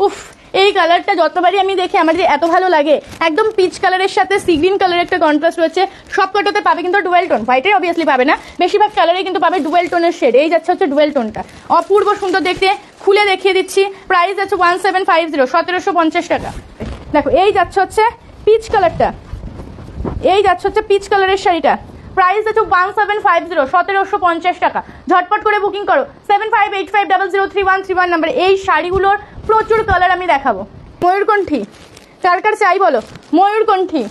উফ, এই কালারটা যতবারই আমি দেখি আমার যে এত ভালো লাগে। একদম পিচ কালারের সাথে সি গ্রিন কালারের একটা কন্ট্রাস্ট রয়েছে। সব কটাতে পাবে কিন্তু ডুয়েল টোন, হোয়াইটে অবভিয়াসলি পাবে না, বেশিরভাগ কালারে কিন্তু পাবে ডুয়েল টোনের শেড। এই যাচ্ছে হচ্ছে ডুয়েল টোনটা, অপূর্ব সুন্দর দেখতে। খুলে দেখিয়ে দিচ্ছি, প্রাইস আছে 1750, 1750 টাকা। দেখো এই যাচ্ছে হচ্ছে পিচ কালারটা, এই যাচ্ছে হচ্ছে পিচ কালারের শাড়িটা, প্রাইস আছে 1750, 1750 টাকা। ঝটপট করে বুকিং করো 7585003131 নাম্বারে। এই শাড়িগুলোর প্রচুর কালার আমি দেখাবো। ময়ূরকণ্ঠী, কার কার চাই বলো? ময়ূরকণ্ঠী,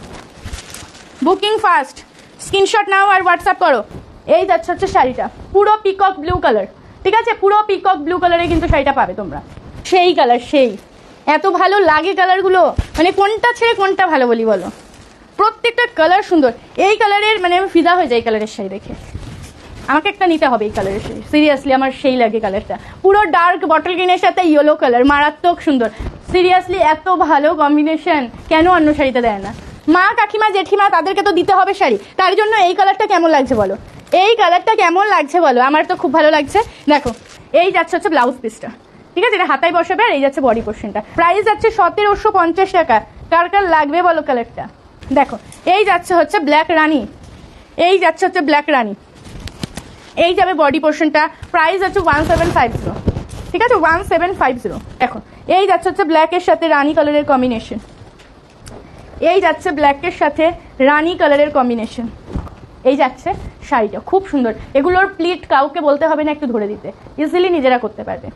বুকিং ফাস্ট, স্ক্রিনশট নাও আর হোয়াটসঅ্যাপ করো। এই যাচ্ছে হচ্ছে শাড়িটা, পুরো পিকক ব্লু কালার, ঠিক আছে? পুরো পিকক ব্লু কালারে কিন্তু শাড়িটা পাবে তোমরা। সেই কালার, সেই এত ভালো লাগে কালারগুলো, মানে কোনটা ছেড়ে কোনটা ভালো বলি বলো? প্রত্যেকটা কালার সুন্দর। এই কালারের মানে আমি ফিদা হয়ে যাই এই কালারের শাড়ি দেখে। আমাকে একটা নিতে হবে এই কালারের শাড়ি, সিরিয়াসলি আমার সেই লাগে কালারটা। পুরো ডার্ক বটল গ্রিনের সাথে ইয়েলো কালার, মারাত্মক সুন্দর। সিরিয়াসলি এত ভালো কম্বিনেশন কেন অন্য শাড়িতে দেয় না? মা কাকিমা জেঠিমা তাদেরকে তো দিতে হবে শাড়ি, তার জন্য এই কালারটা কেমন লাগছে বলো? এই কালারটা কেমন লাগছে বলো? আমার তো খুব ভালো লাগছে। দেখো এই যাচ্ছে হচ্ছে ব্লাউজ পিসটা, ঠিক আছে? এটা হাতায় বসাবে, আর এই যাচ্ছে বডি পোর্শনটা। প্রাইস যাচ্ছে 1750 টাকা। কার কার লাগবে বলো কালারটা? দেখো এই যাচ্ছে হচ্ছে ব্ল্যাক রানী, এই যাচ্ছে হচ্ছে ব্ল্যাক রানী, এই যাবে বডি পোর্শনটা। প্রাইস আছে 1750, ঠিক আছে? 1750। দেখো এই যাচ্ছে হচ্ছে ব্ল্যাকের সাথে রানী কালারের কম্বিনেশন, এই যাচ্ছে ব্ল্যাকের সাথে রানী কালারের কম্বিনেশন। এই যাচ্ছে শাড়িটা খুব সুন্দর। এগুলোর প্লিট কাউকে বলতে হবে না একটু ধরে দিতে, ইজিলি নিজেরা করতে পারবে।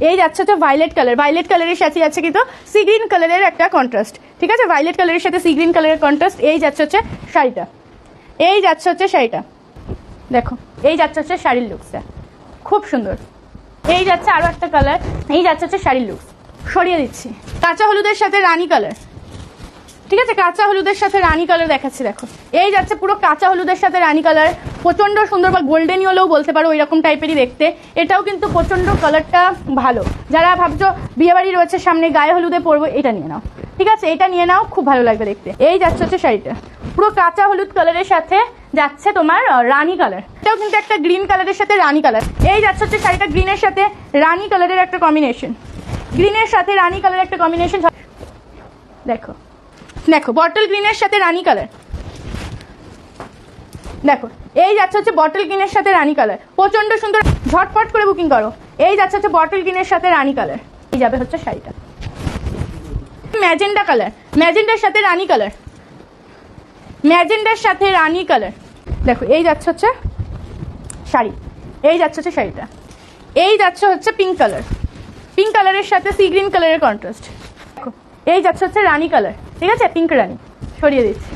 এই যাচ্ছে হচ্ছে ভায়োলেট কালার, ভায়োলেট কালারের সাথে যাচ্ছে কিন্তু সি গ্রিন কালারের একটা কন্ট্রাস্ট, ঠিক আছে? ভায়োলেট কালারের সাথে সি গ্রিন কালারের কন্ট্রাস্ট। এই যাচ্ছে হচ্ছে শাড়িটা, এই যাচ্ছে হচ্ছে শাড়িটা। দেখো এই যাচ্ছে হচ্ছে শাড়ির লুকসটা, খুব সুন্দর। এই যাচ্ছে আরো একটা কালার, এই যাচ্ছে হচ্ছে শাড়ির লুকস। সরিয়ে দিচ্ছি, কাঁচা হলুদের সাথে রানী কালার, ঠিক আছে? কাঁচা হলুদের সাথে রানী কালার দেখাচ্ছি। দেখো এই যাচ্ছে পুরো কাঁচা হলুদের সাথে রানী কালার, প্রচন্ড সুন্দর, বা গোল্ডেন ইয়েলোও বলতে পারো, ওই রকম টাইপেরই দেখতে। এটাও কিন্তু প্রচন্ড কালারটা ভালো। যারা ভাবছো বিয়েবাড়ি রয়েছে সামনে, গায়ে হলুদে পরবো, এটা নিয়ে নাও, ঠিক আছে? এটা নিয়ে নাও, খুব ভালো লাগবে দেখতে। এই যাচ্ছে হচ্ছে শাড়িটা, পুরো কাঁচা হলুদ কালারের সাথে যাচ্ছে তোমার রানী কালার। এটাও কিন্তু একটা গ্রিন কালারের সাথে রানী কালার। এই যাচ্ছে হচ্ছে শাড়িটা গ্রিনের সাথে রানী কালারের একটা কম্বিনেশন, গ্রিনের সাথে রানী কালারের একটা কম্বিনেশন। দেখো দেখো বটল গ্রিনের সাথে রানী কালার, দেখো এই যাচ্ছে হচ্ছে বটল গ্রিনের সাথে রানী কালার, প্রচন্ড সুন্দর। ঝটপট করে বুকিং করো। এই যাচ্ছে হচ্ছে বটল গ্রিনের সাথে রানী কালার। এই যাবে হচ্ছে শাড়িটা ম্যাজেন্ডা কালার, ম্যাজেন্ডার সাথে রানী কালার, ম্যাজেন্ডার সাথে রানী কালার। দেখো এই যাচ্ছে হচ্ছে শাড়ি, এই যাচ্ছে হচ্ছে শাড়িটা। এই যাচ্ছে হচ্ছে পিঙ্ক কালার, পিঙ্ক কালারের সাথে সি গ্রিন কালারের কন্ট্রাস্ট। দেখো এই যাচ্ছে হচ্ছে রানী কালার, ঠিক আছে? পিঙ্ক রানী। সরিয়ে দিচ্ছি।